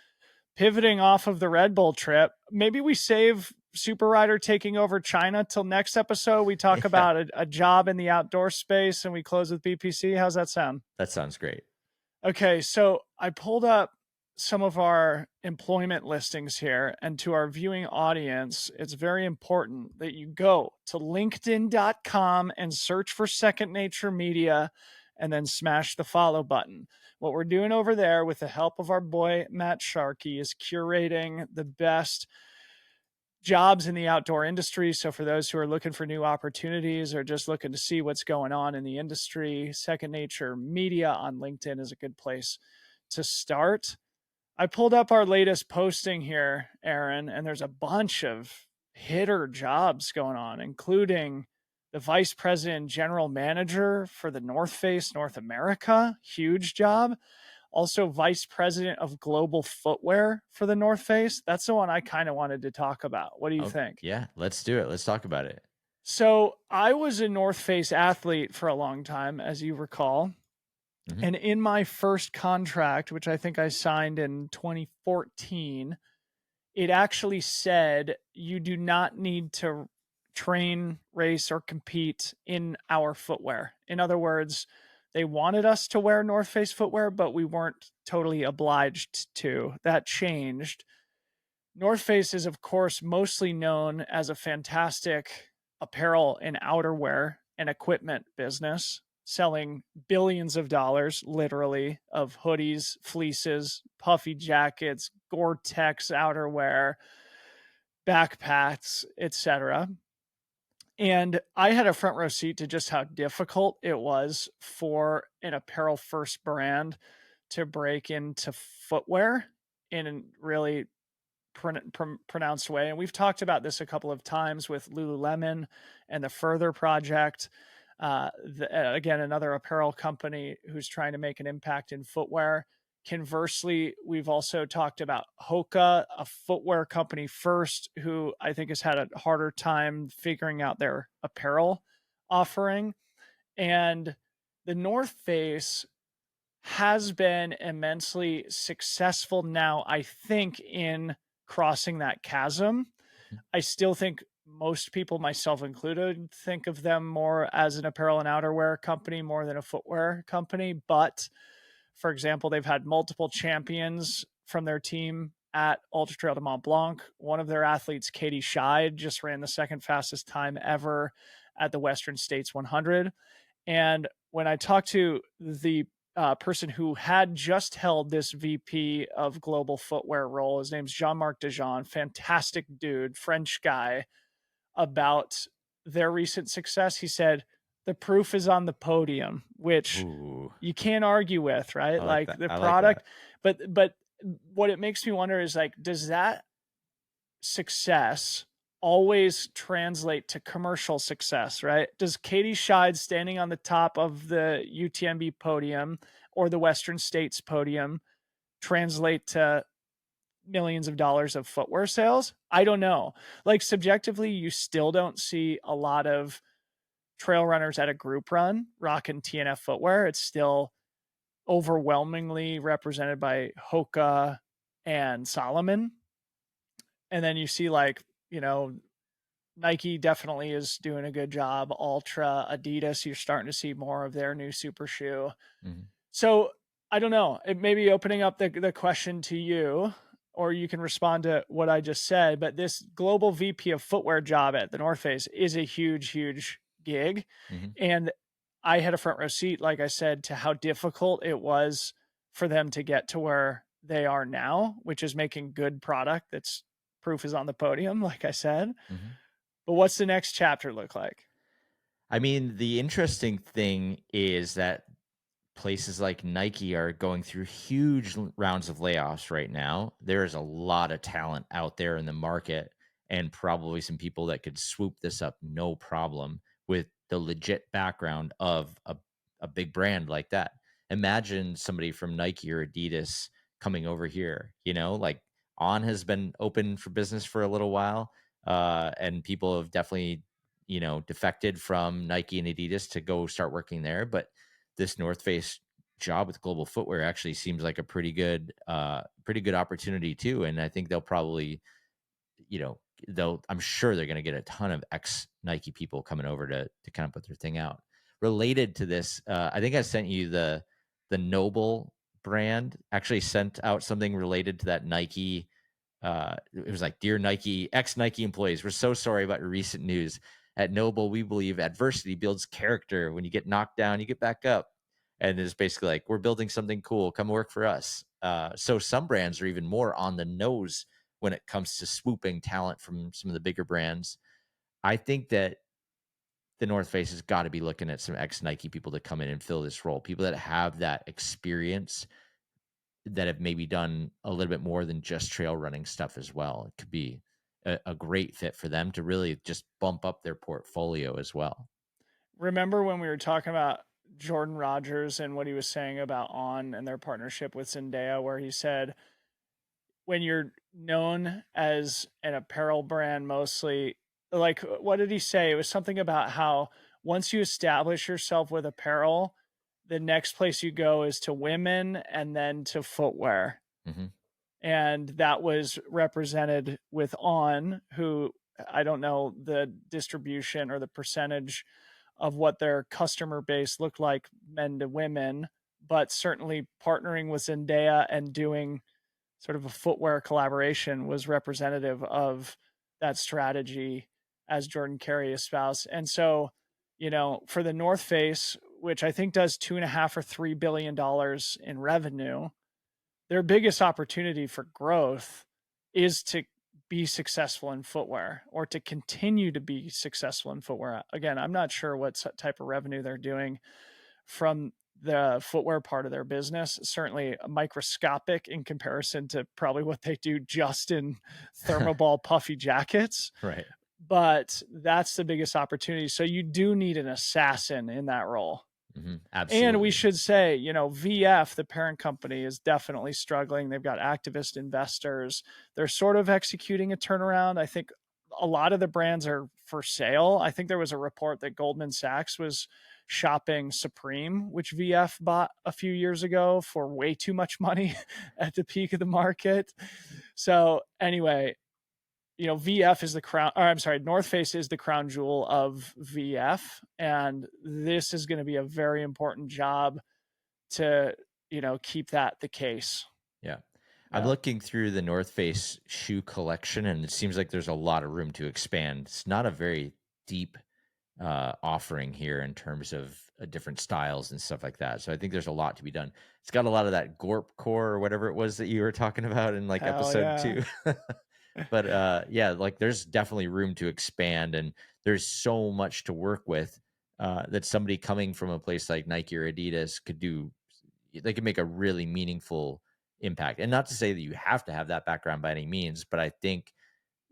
Pivoting off of the Red Bull trip, maybe we save Super Rider taking over China till next episode. We talk Yeah, about a job in the outdoor space and we close with BPC. How's that sound? that sounds great. Okay, so I pulled up some of our employment listings here, and to our viewing audience, it's very important that you go to linkedin.com and search for Second Nature Media and then smash the follow button. What we're doing over there with the help of our boy Matt Sharkey is curating the best jobs in the outdoor industry. So for those who are looking for new opportunities or just looking to see what's going on in the industry, Second Nature Media on LinkedIn is a good place to start. I pulled up our latest posting here, Aaron, and there's a bunch of hitter jobs going on, including the vice president general manager for the North Face North America, huge job. Also vice president of global footwear for the North Face. That's the one I kind of wanted to talk about. What do you Oh, think? yeah, let's do it. Let's talk about it. So I was a North Face athlete for a long time, as you recall. Mhm. And in my first contract, which I think I signed in 2014, it actually said you do not need to train, race, or compete in our footwear. In other words, they wanted us to wear North Face footwear, but we weren't totally obliged to. That changed. North Face is, of course, mostly known as a fantastic apparel and outerwear and equipment business, selling billions of dollars, literally, of hoodies, fleeces, puffy jackets, Gore-Tex outerwear, backpacks, etc. And I had a front row seat to just how difficult it was for an apparel first brand to break into footwear in a really pronounced way. And we've talked about this a couple of times with Lululemon and the Further Project. Again, another apparel company who's trying to make an impact in footwear. Conversely, we've also talked about Hoka, a footwear company first, who I think has had a harder time figuring out their apparel offering. And the North Face has been immensely successful now, I think, in crossing that chasm. I still think most people, myself included, think of them more as an apparel and outerwear company more than a footwear company. But for example, they've had multiple champions from their team at Ultra Trail de Mont Blanc. One of their athletes, Katie Scheid, just ran the second fastest time ever at the Western States 100. And when I talked to the person who had just held this VP of global footwear role, his name's Jean-Marc Dejean, fantastic dude, French guy, about their recent success. He said, the proof is on the podium, which Ooh, you can't argue with, right? I like Like that. the I like that. product, but what it makes me wonder is like, does that success always translate to commercial success, right? Does Katie Scheid standing on the top of the UTMB podium or the Western States podium translate to millions of dollars of footwear sales? I don't know. Like subjectively, you still don't see a lot of trail runners at a group run rocking TNF footwear. It's still overwhelmingly represented by Hoka and Solomon. And then you see like, Nike definitely is doing a good job. Ultra, Adidas, you're starting to see more of their new super shoe. Mhm. So I don't know. It may be opening up the question to you, or you can respond to what I just said. But this global VP of footwear job at the North Face is a huge, huge gig. Mhm. And I had a front row seat, like I said, to how difficult it was for them to get to where they are now, which is making good product that's proof is on the podium, like I said. Mhm. But what's the next chapter look like? I mean, the interesting thing is that places like Nike are going through huge rounds of layoffs right now. There's a lot of talent out there in the market, and probably some people that could swoop this up no problem with the legit background of a big brand like that. Imagine somebody from Nike or Adidas coming over here, like On has been open for business for a little while. And people have definitely, defected from Nike and Adidas to go start working there. But this North Face job with global footwear actually seems like a pretty good opportunity too. And I think they'll probably, you know, I'm sure they're going to get a ton of ex Nike people coming over to kind of put their thing out. Related to this, I think I sent you the Noble brand actually sent out something related to that Nike. It was like, dear Nike, ex Nike employees, we're so sorry about your recent news. At Noble, we believe adversity builds character. When you get knocked down, you get back up. And it's basically like, we're building something cool. Come work for us. So some brands are even more on the nose when it comes to swooping talent from some of the bigger brands. I think that the North Face has got to be looking at some ex Nike people to come in and fill this role. People that have that experience, that have maybe done a little bit more than just trail running stuff as well. It could be a great fit for them to really just bump up their portfolio as well. Remember when we were talking about Jordan Rogers and what he was saying about On and their partnership with Zendaya, where he said, when you're known as an apparel brand mostly, like, what did he say? It was something about how once you establish yourself with apparel, the next place you go is to women and then to footwear. Hmm. And that was represented with On, who I don't know the distribution or the percentage of what their customer base looked like, men to women, but certainly partnering with Zendaya and doing sort of a footwear collaboration was representative of that strategy as Jordan Carey espoused. And so, for the North Face, which I think does 2.5 or $3 billion in revenue, their biggest opportunity for growth is to be successful in footwear or to continue to be successful in footwear. Again, I'm not sure what type of revenue they're doing from the footwear part of their business, certainly microscopic in comparison to probably what they do just in thermoball puffy jackets. Right. But that's the biggest opportunity. So you do need an assassin in that role. Hmm. And we Absolutely. should say, VF, the parent company, is definitely struggling. They've got activist investors. They're sort of executing a turnaround. I think a lot of the brands are for sale. I think there was a report that Goldman Sachs was shopping Supreme, which VF bought a few years ago for way too much money at the peak of the market. So, anyway, VF is the crown, or I'm sorry, North Face is the crown jewel of VF. And this is going to be a very important job to, keep that the case. Yeah. I'm Yeah. looking through the North Face shoe collection, and it seems like there's a lot of room to expand. It's not a very deep offering here in terms of different styles and stuff like that. So I think there's a lot to be done. It's got a lot of that Gorp core or whatever it was that you were talking about in like Hell episode yeah. 2. But yeah, like there's definitely room to expand, and there's so much to work with that somebody coming from a place like Nike or Adidas could do. They can make a really meaningful impact. And not to say that you have to have that background by any means, but I think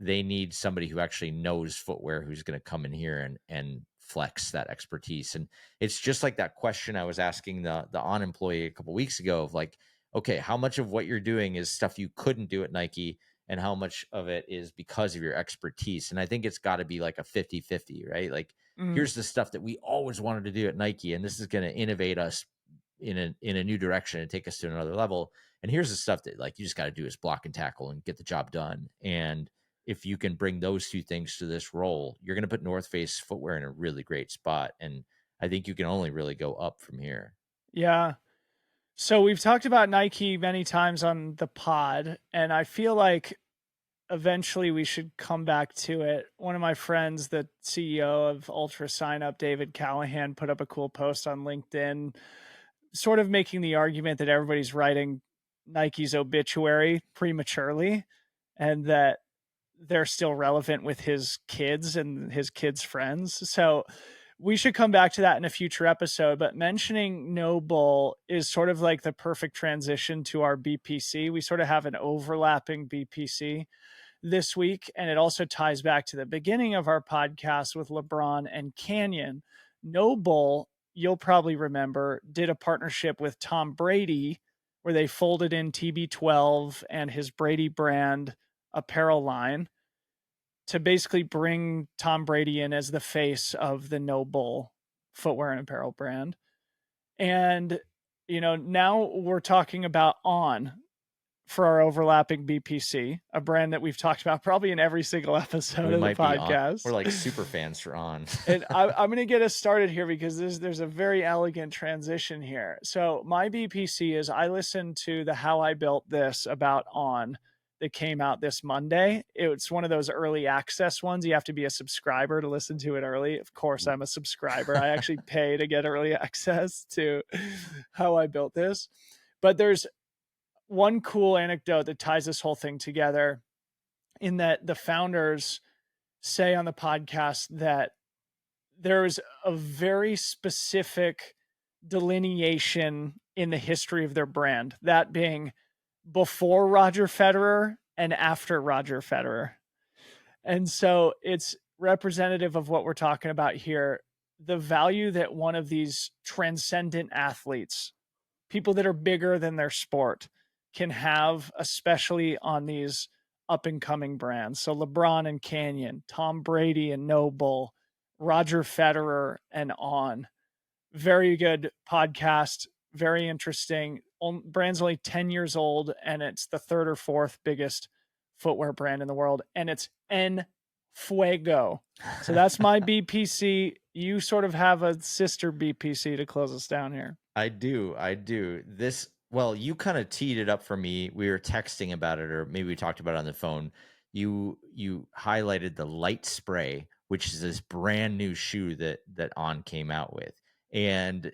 they need somebody who actually knows footwear, who's going to come in here and flex that expertise. And it's just like that question I was asking the On employee a couple weeks ago of like, okay, how much of what you're doing is stuff you couldn't do at Nike, and how much of it is because of your expertise? And I think it's got to be like a 50-50, right? Like, Mm. here's the stuff that we always wanted to do at Nike, and this is going to innovate us in a new direction and take us to another level. And here's the stuff that like you just got to do is block and tackle and get the job done. And if you can bring those two things to this role, you're going to put North Face footwear in a really great spot. And I think you can only really go up from here. Yeah. So we've talked about Nike many times on the pod, and I feel like eventually we should come back to it. One of my friends, the CEO of Ultra Sign Up, David Callahan, put up a cool post on LinkedIn, sort of making the argument that everybody's writing Nike's obituary prematurely, and that they're still relevant with his kids and his kids' friends. So we should come back to that in a future episode. But mentioning No Bull is sort of like the perfect transition to our BPC. We sort of have an overlapping BPC this week, and it also ties back to the beginning of our podcast with LeBron and Canyon. No Bull, you'll probably remember, did a partnership with Tom Brady where they folded in TB12 and his Brady brand apparel line to basically bring Tom Brady in as the face of the No Bull footwear and apparel brand. And, now we're talking about On for our overlapping BPC, a brand that we've talked about probably in every single episode We of the might be on. podcast. We're like super fans for On. And I'm going to get us started here because there's a very elegant transition here. So my BPC is I listened to the How I Built This about On that came out this Monday. It's one of those early access ones. You have to be a subscriber to listen to it early. Of course, I'm a subscriber. I actually pay to get early access to How I Built This. But there's one cool anecdote that ties this whole thing together in that the founders say on the podcast that there's a very specific delineation in the history of their brand, that being before Roger Federer and after Roger Federer. And so it's representative of what we're talking about here. The value that one of these transcendent athletes, people that are bigger than their sport, can have, especially on these up and coming brands. So LeBron and Canyon, Tom Brady and No Bull, Roger Federer and On. Very good podcast. Very interesting. Brand's only 10 years old, and it's the third or fourth biggest footwear brand in the world. And it's En Fuego. So that's my BPC. You sort of have a sister BPC to close us down here. I do. Well, you kind of teed it up for me. We were texting about it, or maybe we talked about it on the phone. You highlighted the Light Spray, which is this brand new shoe that On came out with. And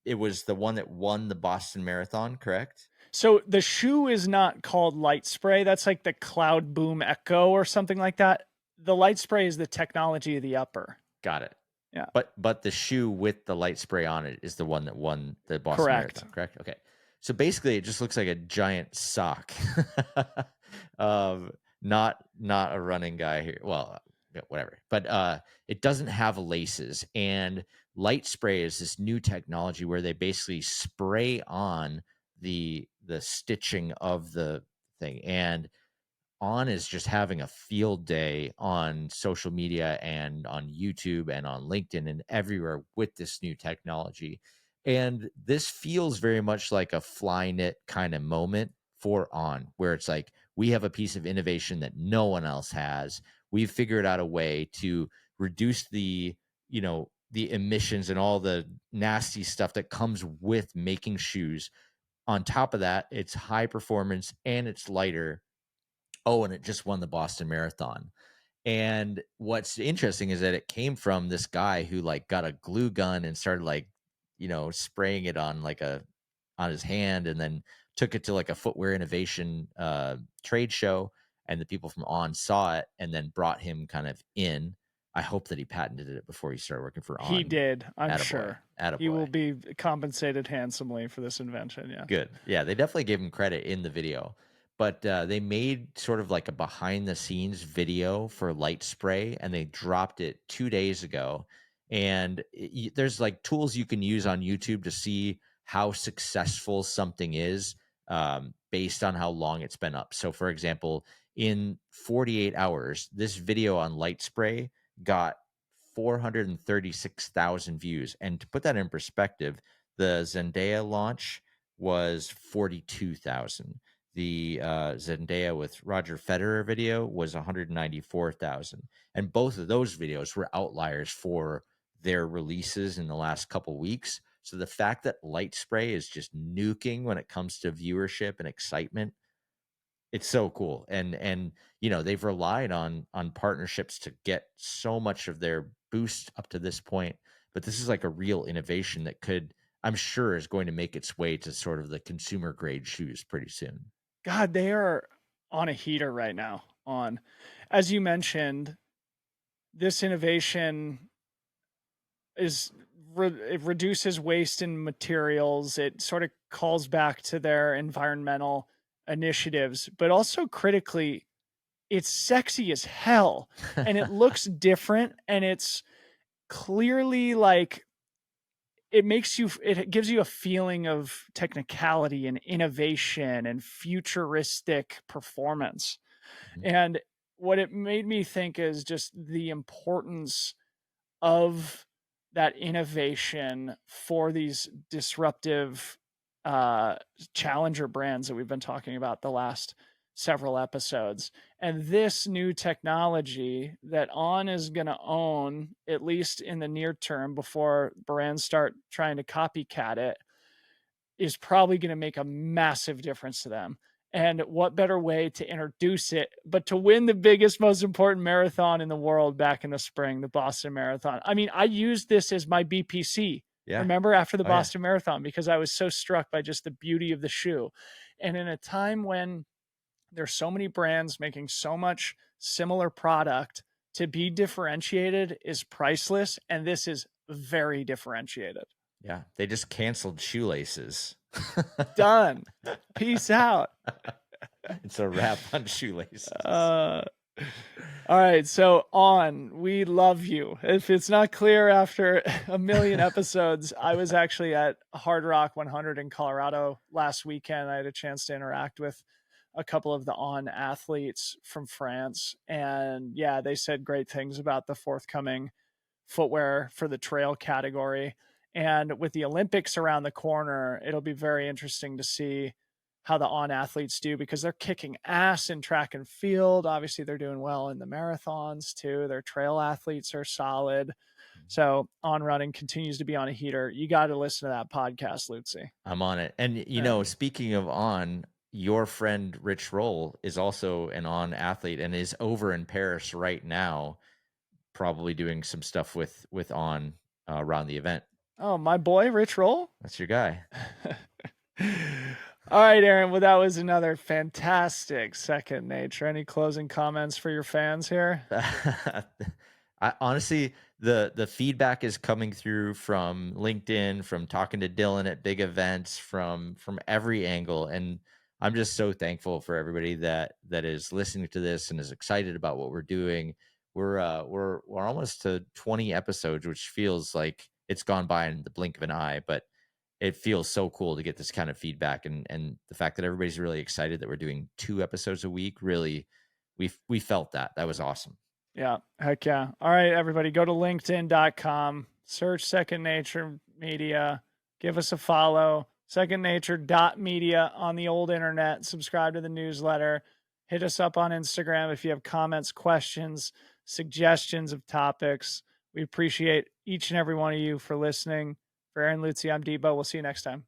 it was the one that won the Boston Marathon, correct? So the shoe is not called Light Spray. That's like the Cloud Boom Echo or something like that. The Light Spray is the technology of the upper. Got it. Yeah. But the shoe with the Light Spray on it is the one that won the Boston Marathon, correct? Okay. So basically it just looks like a giant sock. Not a running guy here. Well, whatever. But it doesn't have laces, and Light Spray is this new technology where they basically spray on the stitching of the thing. And On is just having a field day on social media and on YouTube and on LinkedIn and everywhere with this new technology. And this feels very much like a Flyknit kind of moment for On, where it's like, we have a piece of innovation that no one else has. We've figured out a way to reduce the emissions and all the nasty stuff that comes with making shoes. On top of that, it's high performance and it's lighter. Oh, and it just won the Boston Marathon. And what's interesting is that it came from this guy who like got a glue gun and started like, spraying it on on his hand, and then took it to like a footwear innovation trade show. And the people from On saw it and then brought him kind of in. I hope that he patented it before he started working for On. He did, I'm Attaboy. sure. Attaboy. He will be compensated handsomely for this invention. Yeah. Good. Yeah, they definitely gave him credit in the video. But they made sort of like a behind the scenes video for Light Spray, and they dropped it 2 days ago. And there's like tools you can use on YouTube to see how successful something is based on how long it's been up. So, for example, in 48 hours, this video on Light Spray got 436,000 views. And to put that in perspective, the Zendaya launch was 42,000. The Zendaya with Roger Federer video was 194,000. And both of those videos were outliers for their releases in the last couple weeks. So the fact that Light Spray is just nuking when it comes to viewership and excitement, it's so cool. And they've relied on partnerships to get so much of their boost up to this point. But this is like a real innovation that could I'm sure is going to make its way to sort of the consumer grade shoes pretty soon. God, they are on a heater right now. On, as you mentioned, this innovation is it reduces waste in materials. It sort of calls back to their environmental initiatives, but also critically, it's sexy as hell and it looks different and it's clearly like it gives you a feeling of technicality and innovation and futuristic performance. Mhm. And what it made me think is just the importance of that innovation for these disruptive uh challenger brands that we've been talking about the last several episodes. And this new technology that On is going to own, at least in the near term before brands start trying to copycat it, is probably going to make a massive difference to them. And what better way to introduce it but to win the biggest, most important marathon in the world back in the spring, the Boston Marathon? I mean, I used this as my BPC, Yeah. remember, after the Oh, yeah. Boston Marathon, because I was so struck by just the beauty of the shoe. And in a time when there's so many brands making so much similar product, to be differentiated is priceless. And this is very differentiated. Yeah. They just canceled shoelaces. Done. Peace out. It's a wrap on shoelaces. Uh, all right. So, On, we love you. If it's not clear after a million episodes, I was actually at Hard Rock 100 in Colorado last weekend. I had a chance to interact with a couple of the On athletes from France. And yeah, they said great things about the forthcoming footwear for the trail category. And with the Olympics around the corner, it'll be very interesting to see how the On athletes do, because they're kicking ass in track and field. Obviously, they're doing well in the marathons too. Their trail athletes are solid. So On Running continues to be on a heater. You got to listen to that podcast, Lucy. I'm on it. And Yeah. speaking of On, your friend Rich Roll is also an On athlete and is over in Paris right now, probably doing some stuff with On around the event. Oh, my boy, Rich Roll. That's your guy. All right, Aaron. Well, that was another fantastic Second Nature. Any closing comments for your fans here? I honestly, the feedback is coming through from LinkedIn, from talking to Dylan at big events, from every angle, and I'm just so thankful for everybody that is listening to this and is excited about what we're doing. We're almost to 20 episodes, which feels like it's gone by in the blink of an eye, but it feels so cool to get this kind of feedback, and the fact that everybody's really excited that we're doing 2 episodes a week. Really, we felt that. That was awesome. Yeah, heck yeah. All right, everybody, go to linkedin.com, search Second Nature Media, give us a follow, secondnature.media on the old internet, subscribe to the newsletter, hit us up on Instagram if you have comments, questions, suggestions of topics. We appreciate each and every one of you for listening. For Aaron Lutzi, I'm Debo. We'll see you next time.